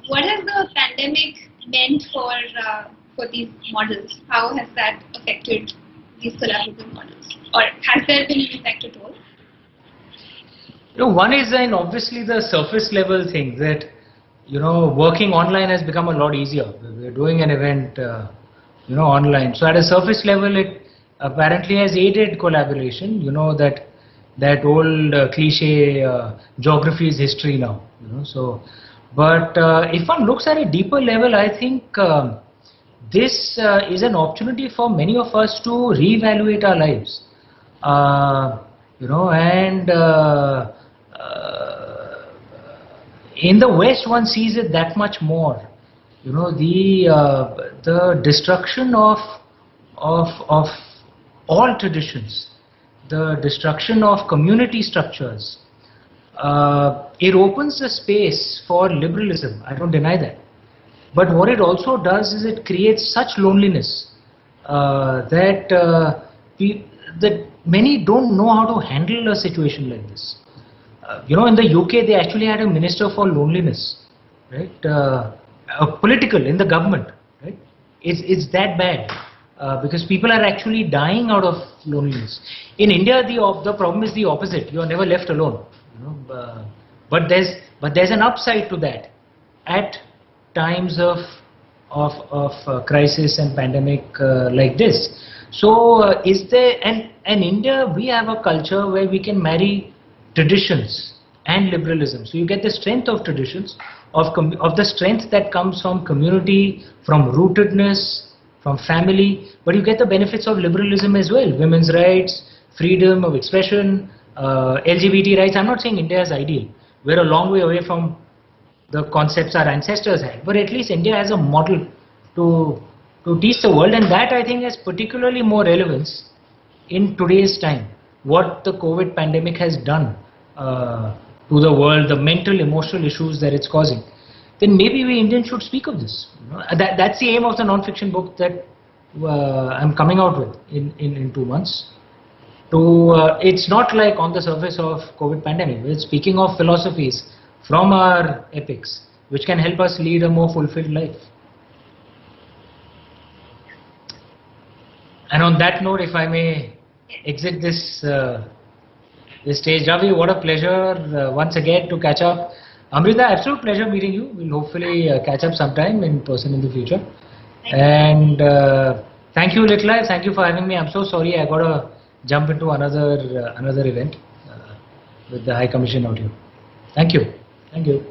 What has the pandemic meant for these models? How has that affected these collaborative models? Or has there been an effect at all? One is obviously the surface level thing that, working online has become a lot easier. We're doing an event, online. So at a surface level, it apparently has aided collaboration. That old cliche, geography is history now. But if one looks at a deeper level, I think this is an opportunity for many of us to reevaluate our lives. In the West, one sees it that much more. The destruction of all traditions, the destruction of community structures. It opens the space for liberalism. I don't deny that. But what it also does is it creates such loneliness that many don't know how to handle a situation like this. In the UK, they actually had a minister for loneliness, right? Political in the government, right? It's that bad because people are actually dying out of loneliness. In India, the problem is the opposite. You are never left alone. But there's an upside to that at times of crisis and pandemic like this. So is there and in India we have a culture where we can marry traditions and liberalism. So you get the strength of traditions, of the strength that comes from community, from rootedness, from family, but you get the benefits of liberalism as well. Women's rights, freedom of expression, LGBT rights. I'm not saying India is ideal. We're a long way away from the concepts our ancestors had, but at least India has a model to teach the world, and that I think has particularly more relevance in today's time. What the COVID pandemic has done to the world, the mental, emotional issues that it's causing, then maybe we Indians should speak of this. That's the aim of the non-fiction book that I'm coming out with in 2 months. It's not like on the surface of COVID pandemic. We're speaking of philosophies from our epics, which can help us lead a more fulfilled life. And on that note, if I may exit this stage, Ravi, what a pleasure once again to catch up. Amrita, absolute pleasure meeting you. We'll hopefully catch up sometime in person in the future. And thank you, Little Life. Thank you for having me. I'm so sorry I got to jump into another event with the High Commission out here. Thank you. Thank you.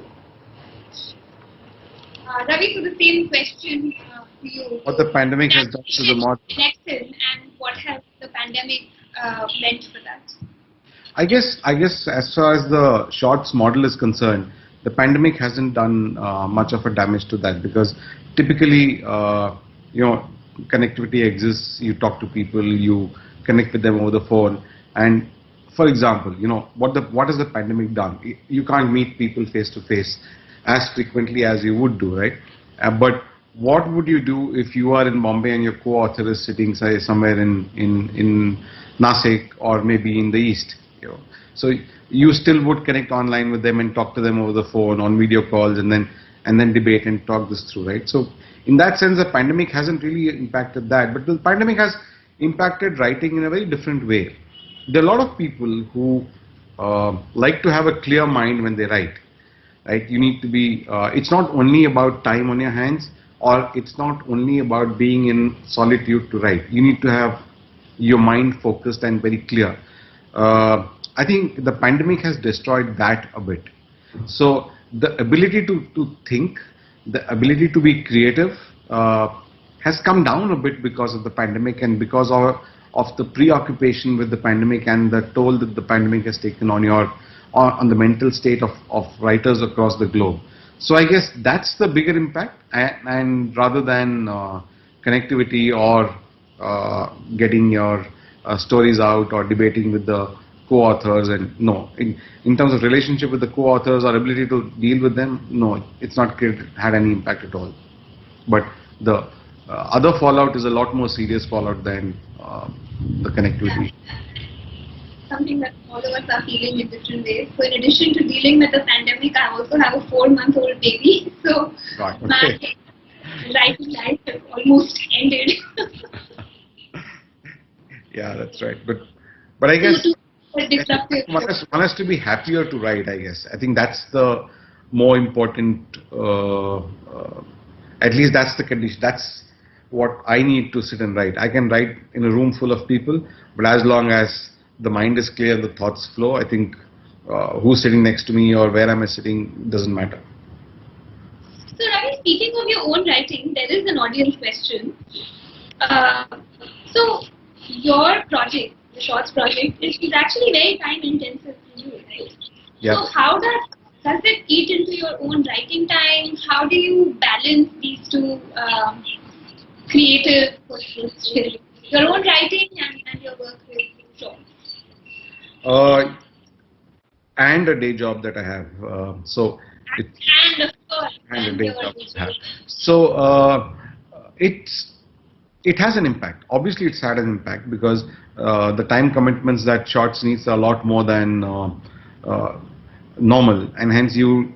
Ravi, so the same question to you. What the pandemic has done to the model? And what has the pandemic meant for that? I guess as far as the shorts model is concerned, the pandemic hasn't done much of a damage to that, because typically, connectivity exists. You talk to people, you connect with them over the phone, and for example, what has the pandemic done? You can't meet people face to face as frequently as you would do, right? But what would you do if you are in Bombay and your co-author is sitting, say, somewhere in Nasik or maybe in the east? So you still would connect online with them and talk to them over the phone, on video calls, and then debate and talk this through, right? So in that sense, the pandemic hasn't really impacted that, but the pandemic has impacted writing in a very different way. There are a lot of people who like to have a clear mind when they write, right? You need to be, it's not only about time on your hands, or it's not only about being in solitude to write. You need to have your mind focused and very clear. I think the pandemic has destroyed that a bit. So the ability to think, the ability to be creative has come down a bit because of the pandemic, and because of the preoccupation with the pandemic and the toll that the pandemic has taken on the mental state of writers across the globe. So I guess that's the bigger impact, and rather than connectivity or getting your stories out or debating with the co-authors, and no, in terms of relationship with the co-authors or ability to deal with them, no, it's not had any impact at all. But the other fallout is a lot more serious fallout than the connectivity. Something that all of us are feeling in different ways. So in addition to dealing with the pandemic, I also have a 4-month-old baby. So Right, my writing life has almost ended. Yeah, that's right. But I guess one Disruptive. has to be happier to write, I guess. I think that's the more important, at least that's the condition. That's what I need to sit and write. I can write in a room full of people, but as long as the mind is clear, the thoughts flow, I think who's sitting next to me or where am I sitting doesn't matter. So Ravi, speaking of your own writing, there is an audience question. So your project, the shorts project, is actually very time intensive for you, right? Yeah. So how does it eat into your own writing time? How do you balance these two creative pursuits, your own writing and your work with shorts? And a day job that I have. And of course, And a day job your that I have. So it's it has an impact. Obviously, it's had an impact because the time commitments that shorts needs are a lot more than normal, and hence you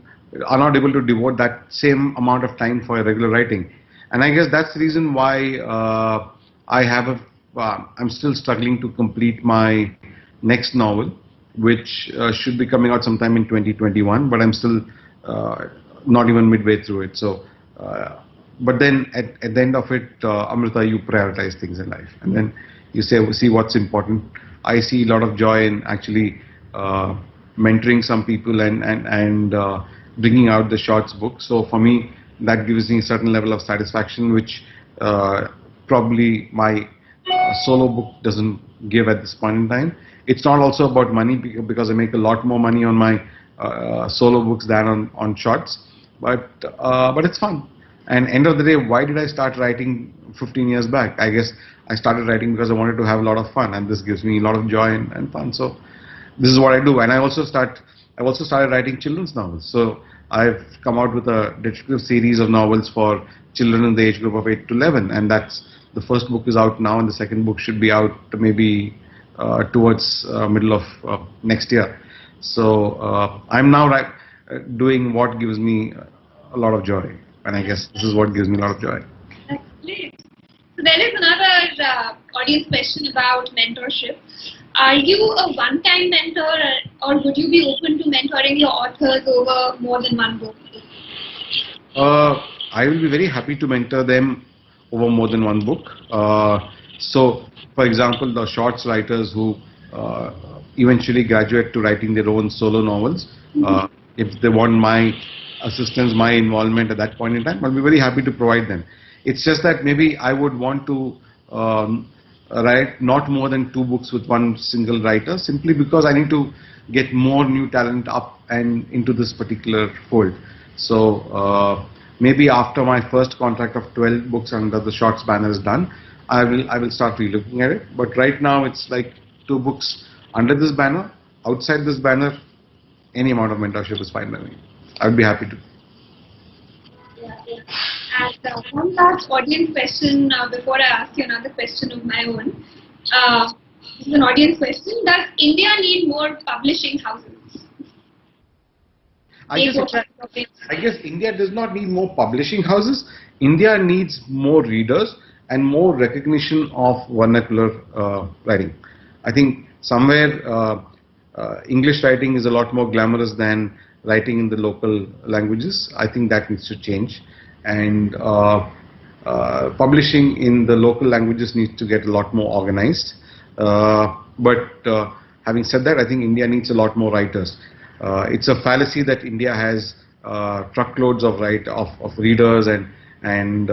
are not able to devote that same amount of time for regular writing. And I guess that's the reason why I'm still struggling to complete my next novel, which should be coming out sometime in 2021, but I'm still not even midway through it. So, but then at the end of it, Amrita, you prioritize things in life, and then you see what's important. I see a lot of joy in actually mentoring some people and bringing out the shorts book. So for me, that gives me a certain level of satisfaction, which probably my solo book doesn't give at this point in time. It's not also about money because I make a lot more money on my solo books than on shorts, but it's fun. And end of the day, why did I start writing 15 years back? I guess I started writing because I wanted to have a lot of fun, and this gives me a lot of joy and fun. So this is what I do. And I've also started writing children's novels. So I've come out with a detective series of novels for children in the age group of 8 to 11, and that's the first book is out now, and the second book should be out maybe towards middle of next year. So I'm now doing what gives me a lot of joy, and I guess this is what gives me a lot of joy. That's great. So there is another audience question about mentorship. Are you a one-time mentor, or would you be open to mentoring your authors over more than one book? I will be very happy to mentor them over more than one book. So, for example, the shorts writers who eventually graduate to writing their own solo novels, if they want my assistance, my involvement at that point in time, I'll be very happy to provide them. It's just that maybe I would want to write not more than 2 books with one single writer, simply because I need to get more new talent up and into this particular fold. So maybe after my first contract of 12 books under the shorts banner is done, I will start relooking at it. But right now it's like 2 books under this banner. Outside this banner, any amount of mentorship is fine by me. I would be happy to. And one last audience question before I ask you another question of my own. This is an audience question. Does India need more publishing houses? I guess India does not need more publishing houses. India needs more readers and more recognition of vernacular writing. I think somewhere English writing is a lot more glamorous than writing in the local languages. I think that needs to change, and publishing in the local languages needs to get a lot more organized. But having said that, I think India needs a lot more writers. It's a fallacy that India has truckloads of readers and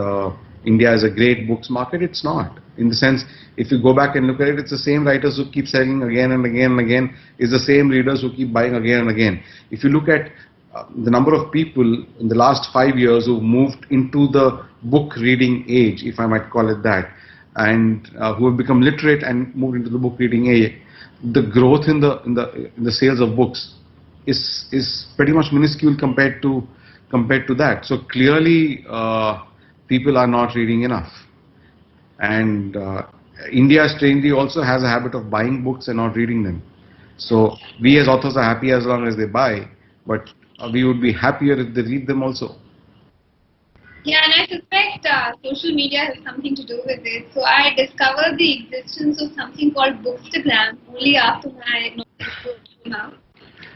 India is a great books market. It's not. In the sense, if you go back and look at it, it's the same writers who keep selling again and again and again. It's the same readers who keep buying again and again. If you look at the number of people in the last 5 years who moved into the book reading age, if I might call it that, and who have become literate and moved into the book reading age, the growth in the sales of books is pretty much minuscule compared to that. So clearly, people are not reading enough, and India strangely also has a habit of buying books and not reading them. So we as authors are happy as long as they buy, but we would be happier if they read them also. Yeah, and I suspect social media has something to do with it. So I discovered the existence of something called Bookstagram only after my novel came out.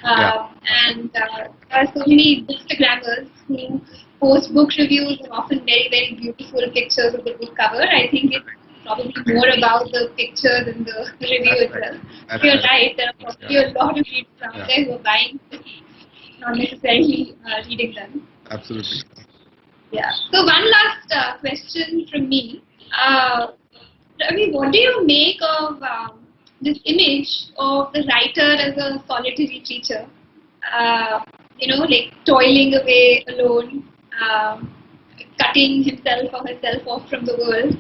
And there are so many Bookstagrammers who post book reviews and often very, very beautiful pictures of the book cover. I think it's probably more about the picture than the review itself. You're right, there are probably a lot of readers out there who are buying books, not necessarily reading them. Absolutely. Yeah. So one last question from me. Ravi, what do you make of this image of the writer as a solitary creature? Like toiling away alone, cutting himself or herself off from the world.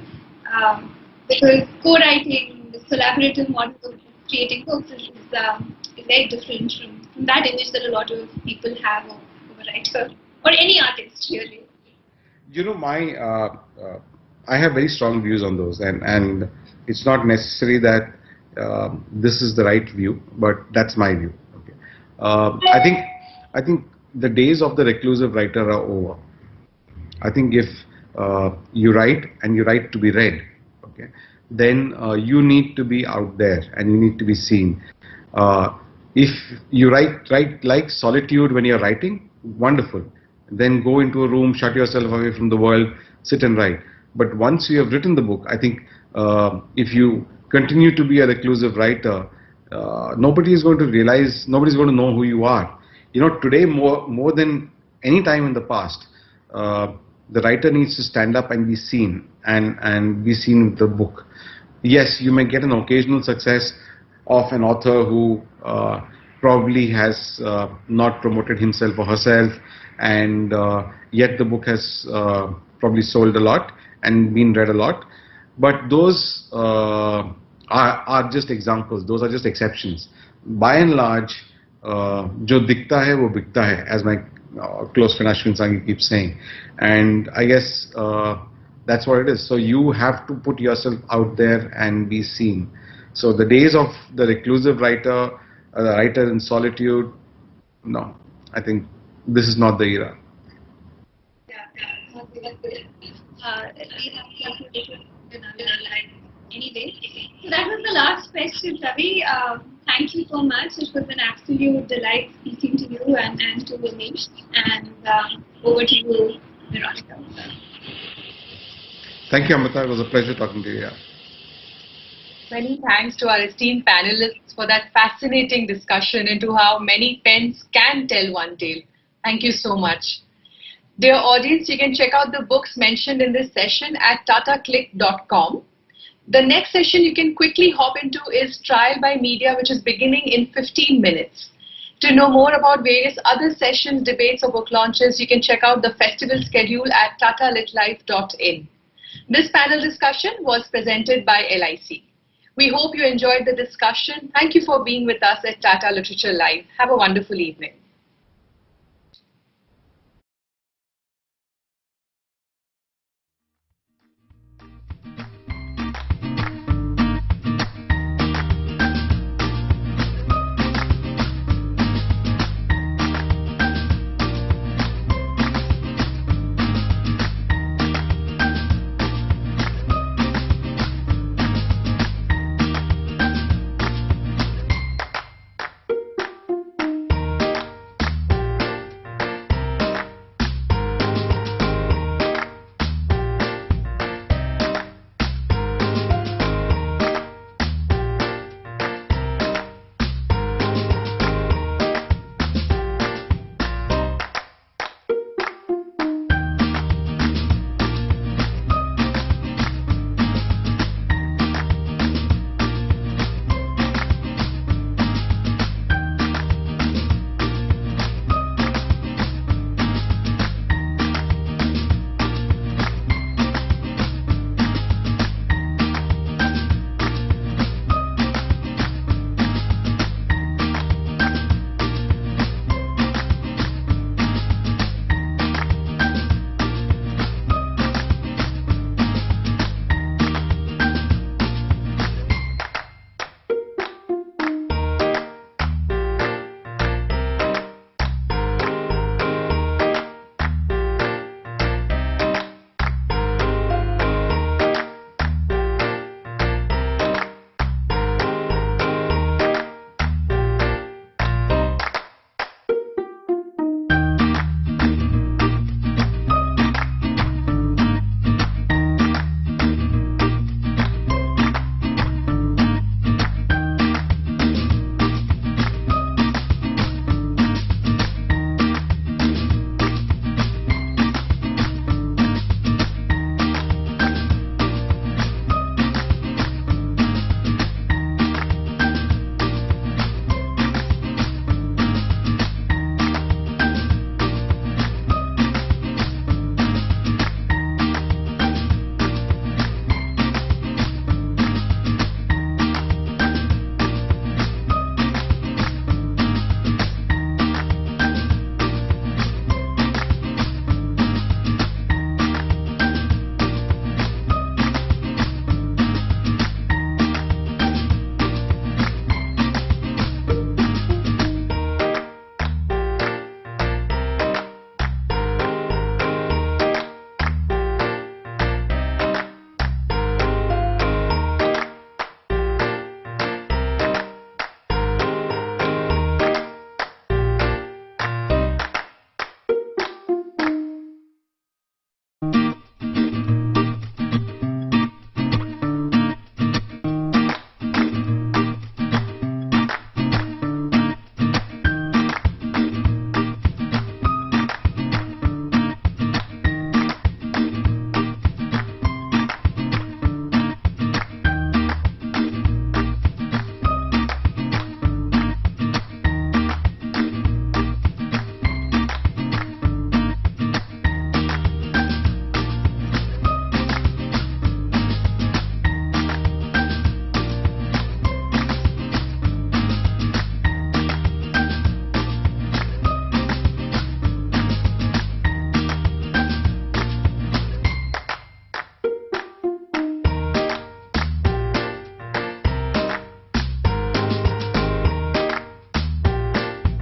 Because co-writing, the collaborative model of creating books is very different from that image that a lot of people have of a writer or any artist really. My I have very strong views on those, and it's not necessary that this is the right view, but that's my view. Okay. I think the days of the reclusive writer are over. I think if you write and you write to be read, okay, then you need to be out there and you need to be seen. If you write like solitude when you're writing, wonderful. Then go into a room, shut yourself away from the world, sit and write. But once you have written the book, I think if you continue to be a reclusive writer, nobody is going to realize, nobody's going to know who you are. You know, today more than any time in the past, the writer needs to stand up and be seen, and be seen with the book. Yes, you may get an occasional success of an author who probably has not promoted himself or herself, and yet the book has probably sold a lot and been read a lot. But those are just examples, those are just exceptions. By and large, jo dikta hai wo bikta hai, as my close friend Ashwin Sanghi keeps saying. And I guess that's what it is. So you have to put yourself out there and be seen. So the days of the reclusive writer, the writer in solitude, no, I think this is not the era. Anyway, so that was the last question, Ravi. Thank you so much. It was an absolute delight speaking to you and to Amish. And over to you, Veronica. Thank you, Amrita. It was a pleasure talking to you. Yeah. Many thanks to our esteemed panelists for that fascinating discussion into how many pens can tell one tale. Thank you so much. Dear audience, you can check out the books mentioned in this session at tataclick.com. The next session you can quickly hop into is Trial by Media, which is beginning in 15 minutes. To know more about various other sessions, debates or book launches, you can check out the festival schedule at tatalitlife.in. This panel discussion was presented by LIC. We hope you enjoyed the discussion. Thank you for being with us at Tata Literature Live. Have a wonderful evening.